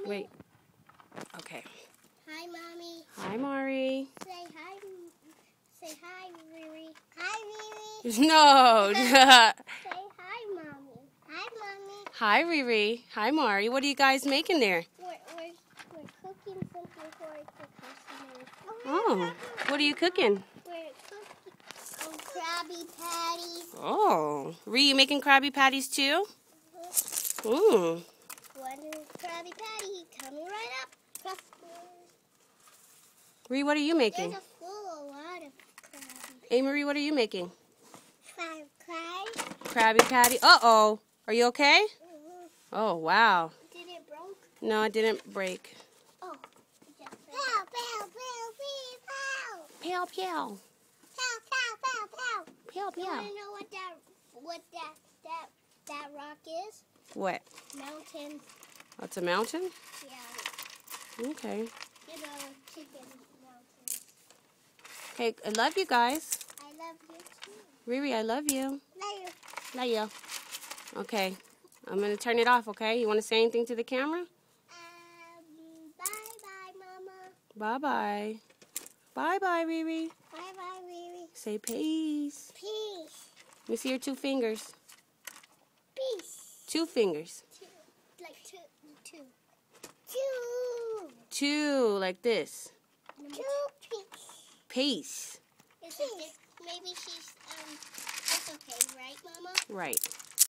Mommy. Wait. Okay. Hi, Mommy. Hi, Mari. Say hi. Say hi, Riri. Hi, Riri. No. Say hi, Mommy. Hi, Mommy. Hi, Riri. Hi, Mari. What are you guys making there? We're cooking something for the customers. Oh, what are you cooking? We're cooking Krabby Patties. Oh, Riri, you making Krabby Patties too? Mmm. One Krabby Patty coming right up. Customers. Riri, what are you making? There's a lot of Krabby. Hey, Marie, what are you making? Krabby. Krabby Patty. Uh-oh. Are you okay? Oh, wow. Did it broke? No, it didn't break. Oh. Pow, pow, pow, pow. Pew, pew. Pow, pow, pow, pow. Pew, You pew. want to know what that rock is? What? Mountain. That's a mountain? Yeah. Okay. You know, chicken mountains. Okay, I love you guys. I love you too. Riri, I love you. Love you. Love you. Okay. I'm going to turn it off, okay? You want to say anything to the camera? Bye-bye, Mama. Bye-bye. Bye-bye, Riri. Bye-bye, Riri. Say peace. Peace. Let me see your 2 fingers. Peace. 2 fingers. Two. 2, like this. Two. Peace. Maybe she's, it's okay, right, Mama? Right.